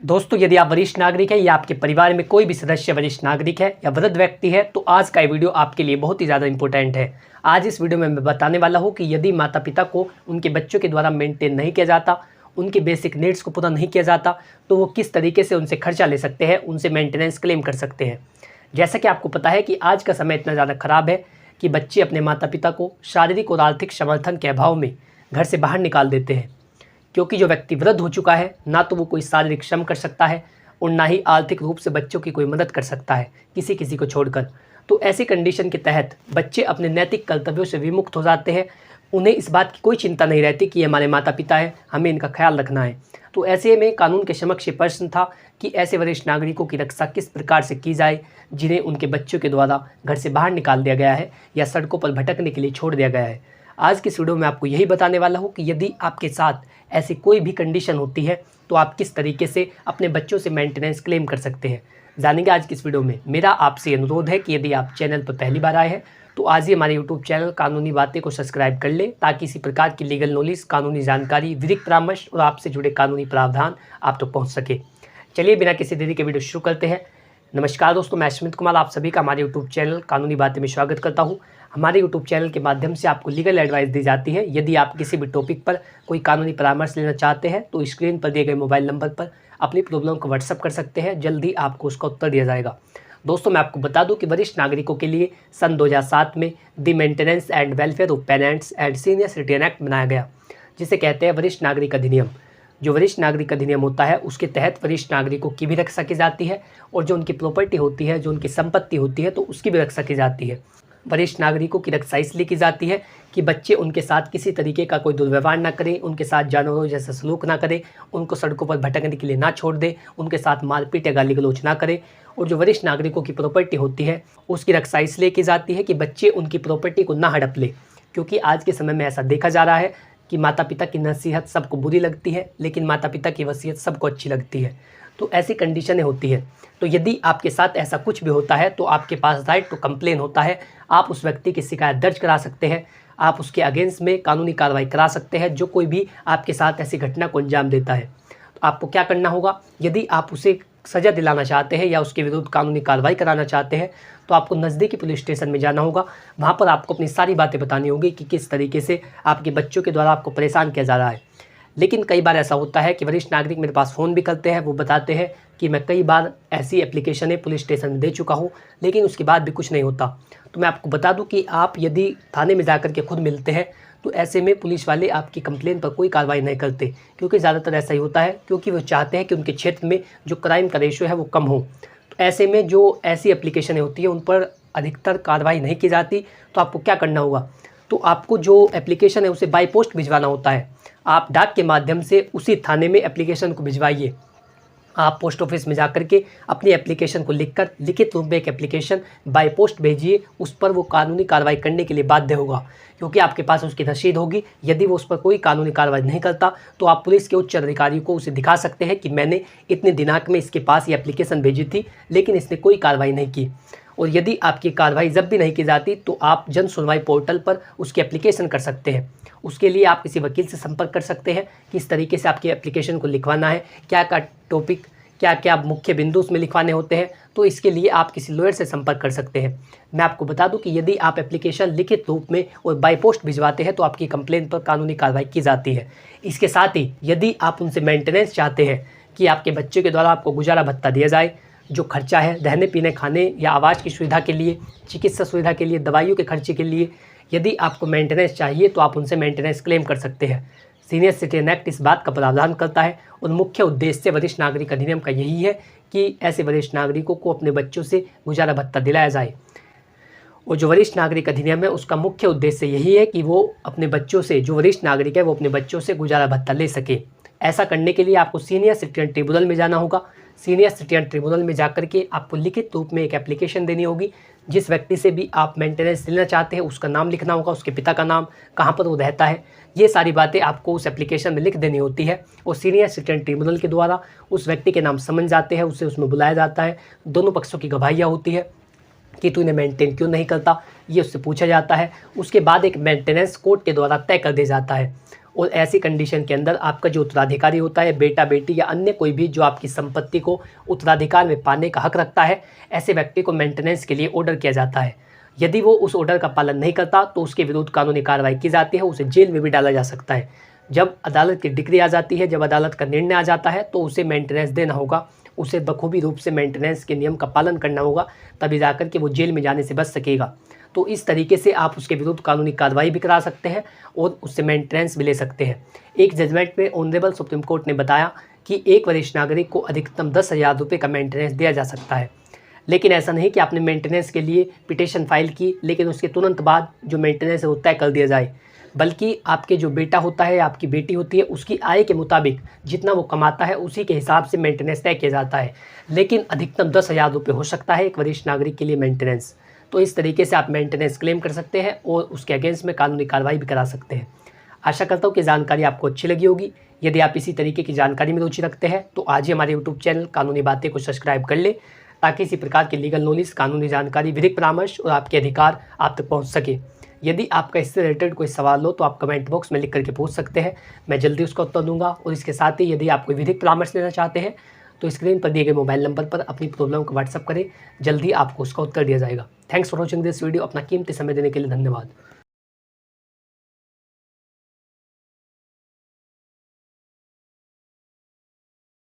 दोस्तों, यदि आप वरिष्ठ नागरिक हैं या आपके परिवार में कोई भी सदस्य वरिष्ठ नागरिक है या वृद्ध व्यक्ति है तो आज का ये वीडियो आपके लिए बहुत ही ज़्यादा इंपॉर्टेंट है। आज इस वीडियो में मैं बताने वाला हूँ कि यदि माता पिता को उनके बच्चों के द्वारा मेंटेन नहीं किया जाता, उनके बेसिक नीड्स को पूरा नहीं किया जाता, तो वो किस तरीके से उनसे खर्चा ले सकते हैं, उनसे मेंटेनेंस क्लेम कर सकते हैं। जैसा कि आपको पता है कि आज का समय इतना ज़्यादा ख़राब है कि बच्चे अपने माता पिता को शारीरिक और आर्थिक समर्थन के अभाव में घर से बाहर निकाल देते हैं, क्योंकि जो व्यक्ति वृद्ध हो चुका है ना तो वो कोई शारीरिक श्रम कर सकता है और ना ही आर्थिक रूप से बच्चों की कोई मदद कर सकता है, किसी को छोड़कर। तो ऐसी कंडीशन के तहत बच्चे अपने नैतिक कर्तव्यों से विमुक्त हो जाते हैं। उन्हें इस बात की कोई चिंता नहीं रहती कि ये हमारे माता पिता हैं, हमें इनका ख्याल रखना है। तो ऐसे में कानून के समक्ष ये प्रश्न था कि ऐसे वरिष्ठ नागरिकों की रक्षा किस प्रकार से की जाए जिन्हें उनके बच्चों के द्वारा घर से बाहर निकाल दिया गया है या सड़कों पर भटकने के लिए छोड़ दिया गया है। आज की इस वीडियो में आपको यही बताने वाला हूँ कि यदि आपके साथ ऐसी कोई भी कंडीशन होती है तो आप किस तरीके से अपने बच्चों से मेंटेनेंस क्लेम कर सकते हैं, जानेंगे आज की इस वीडियो में। मेरा आपसे अनुरोध है कि यदि आप चैनल पर पहली बार आए हैं तो आज ही हमारे यूट्यूब चैनल कानूनी बातें को सब्सक्राइब कर लें, ताकि इसी प्रकार की लीगल नॉलेज, कानूनी जानकारी, विधिक परामर्श और आपसे जुड़े कानूनी प्रावधान आप तक पहुँच सके। चलिए बिना किसी देरी के वीडियो शुरू करते हैं। नमस्कार दोस्तों, मैं सुमित कुमार आप सभी का हमारे यूट्यूब चैनल कानूनी बातें में स्वागत करता हूं। हमारे यूट्यूब चैनल के माध्यम से आपको लीगल एडवाइस दी जाती है। यदि आप किसी भी टॉपिक पर कोई कानूनी परामर्श लेना चाहते हैं तो स्क्रीन पर दिए गए मोबाइल नंबर पर अपनी प्रॉब्लम को व्हाट्सअप कर सकते हैं, जल्दी आपको उसका उत्तर दिया जाएगा। दोस्तों, मैं आपको बता दूं कि वरिष्ठ नागरिकों के लिए सन 2007 में the maintenance and welfare of parents and senior citizen act बनाया गया, जिसे कहते हैं वरिष्ठ नागरिक अधिनियम। जो वरिष्ठ नागरिक अधिनियम होता है उसके तहत वरिष्ठ नागरिकों की भी रक्षा की जाती है और जो उनकी प्रॉपर्टी होती है, जो उनकी संपत्ति होती है, तो उसकी भी रक्षा की जाती है। वरिष्ठ नागरिकों की रक्षा इसलिए की जाती है कि बच्चे उनके साथ किसी तरीके का कोई दुर्व्यवहार ना करें, उनके साथ जानवरों जैसा सलूक ना करें, उनको सड़कों पर भटकने के लिए ना छोड़ दें, उनके साथ मारपीट या गाली गलौज ना करें। और जो वरिष्ठ नागरिकों की प्रॉपर्टी होती है उसकी रक्षा इसलिए की जाती है कि बच्चे उनकी प्रॉपर्टी को ना हड़प ले, क्योंकि आज के समय में ऐसा देखा जा रहा है कि माता पिता की नसीहत सबको बुरी लगती है लेकिन माता पिता की वसीयत सबको अच्छी लगती है। तो ऐसी कंडीशनें होती है। तो यदि आपके साथ ऐसा कुछ भी होता है तो आपके पास राइट टू कंप्लेन होता है। आप उस व्यक्ति की शिकायत दर्ज करा सकते हैं, आप उसके अगेंस्ट में कानूनी कार्रवाई करा सकते हैं जो कोई भी आपके साथ ऐसी घटना को अंजाम देता है। तो आपको क्या करना होगा, यदि आप उसे सज़ा दिलाना चाहते हैं या उसके विरुद्ध कानूनी कार्रवाई कराना चाहते हैं तो आपको नज़दीकी पुलिस स्टेशन में जाना होगा। वहाँ पर आपको अपनी सारी बातें बतानी होगी कि किस तरीके से आपके बच्चों के द्वारा आपको परेशान किया जा रहा है। लेकिन कई बार ऐसा होता है कि वरिष्ठ नागरिक मेरे पास फ़ोन भी करते हैं, वो बताते हैं कि मैं कई बार ऐसी एप्लीकेशनें पुलिस स्टेशन में दे चुका हूँ लेकिन उसके बाद भी कुछ नहीं होता। तो मैं आपको बता दूँ कि आप यदि थाने में जाकर के खुद मिलते हैं तो ऐसे में पुलिस वाले आपकी कंप्लेन पर कोई कार्रवाई नहीं करते, क्योंकि ज़्यादातर ऐसा ही होता है, क्योंकि वो चाहते हैं कि उनके क्षेत्र में जो क्राइम का रेशो है वो कम हो। तो ऐसे में जो ऐसी एप्लीकेशनें होती है उन पर अधिकतर कार्रवाई नहीं की जाती। तो आपको क्या करना होगा, तो आपको जो एप्लीकेशन है उसे बाय पोस्ट भिजवाना होता है। आप डाक के माध्यम से उसी थाने में एप्लीकेशन को भिजवाइए। आप पोस्ट ऑफिस में जाकर के अपनी एप्लीकेशन को लिखकर लिखित रूप में एक एप्लीकेशन बाय पोस्ट भेजिए। उस पर वो कानूनी कार्रवाई करने के लिए बाध्य होगा, क्योंकि आपके पास उसकी रसीद होगी। यदि वो उस पर कोई कानूनी कार्रवाई नहीं करता तो आप पुलिस के उच्च अधिकारी को उसे दिखा सकते हैं कि मैंने इतने दिनांक में इसके पास ये एप्लीकेशन भेजी थी लेकिन इसने कोई कार्रवाई नहीं की। और यदि आपकी कार्रवाई जब भी नहीं की जाती तो आप जन सुनवाई पोर्टल पर उसकी एप्लीकेशन कर सकते हैं। उसके लिए आप किसी वकील से संपर्क कर सकते हैं कि इस तरीके से आपकी एप्लीकेशन को लिखवाना है, क्या क्या टॉपिक, क्या क्या मुख्य बिंदु उसमें लिखवाने होते हैं। तो इसके लिए आप किसी लॉयर से संपर्क कर सकते हैं। मैं आपको बता दूं कि यदि आप एप्लीकेशन लिखित रूप में और बाय पोस्ट भिजवाते हैं तो आपकी कंप्लेंट पर कानूनी कार्रवाई की जाती है। इसके साथ ही यदि आप उनसे मेंटेनेंस चाहते हैं कि आपके बच्चे के द्वारा आपको गुजारा भत्ता दिया जाए, जो खर्चा है रहने पीने, खाने या आवास की सुविधा के लिए, चिकित्सा सुविधा के लिए, दवाइयों के खर्चे के लिए, यदि आपको मेंटेनेंस चाहिए तो आप उनसे मेंटेनेंस क्लेम कर सकते हैं। सीनियर सिटीजन एक्ट इस बात का प्रावधान करता है और मुख्य उद्देश्य वरिष्ठ नागरिक अधिनियम का यही है कि ऐसे वरिष्ठ नागरिकों को अपने बच्चों से गुजारा भत्ता दिलाया जाए। और जो वरिष्ठ नागरिक अधिनियम है उसका मुख्य उद्देश्य यही है कि वो अपने बच्चों से, जो वरिष्ठ नागरिक है वो अपने बच्चों से गुजारा भत्ता ले सके। ऐसा करने के लिए आपको सीनियर सिटीजन ट्रिब्यूनल में जाना होगा। सीनियर सिटीजन ट्रिब्यूनल में जाकर के आपको लिखित रूप में एक एप्लीकेशन देनी होगी। जिस व्यक्ति से भी आप मेंटेनेंस लेना चाहते हैं उसका नाम लिखना होगा, उसके पिता का नाम, कहाँ पर वो रहता है, ये सारी बातें आपको उस एप्लीकेशन में लिख देनी होती है। और सीनियर सिटीजन ट्रिब्यूनल के द्वारा उस व्यक्ति के नाम समन जाते हैं, उसे उसमें बुलाया जाता है। दोनों पक्षों की गवाहियाँ होती है कि तू इन्हें मेंटेन क्यों नहीं करता, ये उससे पूछा जाता है। उसके बाद एक मेंटेनेंस कोर्ट के द्वारा तय कर दिया जाता है और ऐसी कंडीशन के अंदर आपका जो उत्तराधिकारी होता है, बेटा बेटी या अन्य कोई भी जो आपकी संपत्ति को उत्तराधिकार में पाने का हक रखता है, ऐसे व्यक्ति को मेंटेनेंस के लिए ऑर्डर किया जाता है। यदि वो उस ऑर्डर का पालन नहीं करता तो उसके विरुद्ध कानूनी कार्रवाई की जाती है, उसे जेल में भी डाला जा सकता है। जब अदालत की डिक्री आ जाती है, जब अदालत का निर्णय आ जाता है, तो उसे मेंटेनेंस देना होगा, उसे बखूबी रूप से मेंटेनेंस के नियम का पालन करना होगा, तभी जाकर के वो जेल में जाने से बच सकेगा। तो इस तरीके से आप उसके विरुद्ध कानूनी कार्रवाई भी करा सकते हैं और उससे मेंटेनेंस भी ले सकते हैं। एक जजमेंट में ऑनरेबल सुप्रीम कोर्ट ने बताया कि एक वरिष्ठ नागरिक को अधिकतम 10,000 रुपये का मेंटेनेंस दिया जा सकता है। लेकिन ऐसा नहीं कि आपने मेंटेनेंस के लिए पिटीशन फाइल की लेकिन उसके तुरंत बाद जो मेंटेनेंस है वो तय कर दिया जाए, बल्कि आपके जो बेटा होता है, आपकी बेटी होती है, उसकी आय के मुताबिक जितना वो कमाता है उसी के हिसाब से मेंटेनेंस तय किया जाता है। लेकिन अधिकतम 10,000 रुपये हो सकता है एक वरिष्ठ नागरिक के लिए मेंटेनेंस। तो इस तरीके से आप मेंटेनेंस क्लेम कर सकते हैं और उसके अगेंस्ट में कानूनी कार्रवाई भी करा सकते हैं। आशा करता हूँ कि जानकारी आपको अच्छी लगी होगी। यदि आप इसी तरीके की जानकारी में रुचि रखते हैं तो आज ही हमारे यूट्यूब चैनल कानूनी बातें को सब्सक्राइब कर ले, ताकि इसी प्रकार की लीगल नॉलेज, कानूनी जानकारी, विधिक परामर्श और आपके अधिकार आप तक पहुँच सके। यदि आपका इससे रिलेटेड कोई सवाल हो तो आप कमेंट बॉक्स में लिख करके पूछ सकते हैं, मैं जल्दी उसका उत्तर दूंगा। और इसके साथ ही यदि आप कोई विधिक परामर्श लेना चाहते हैं तो स्क्रीन पर दिए गए मोबाइल नंबर पर अपनी प्रॉब्लम को व्हाट्सअप करें, जल्दी आपको उसका उत्तर दिया जाएगा। Thanks for watching this video. अपना कीमती समय देने के लिए धन्यवाद।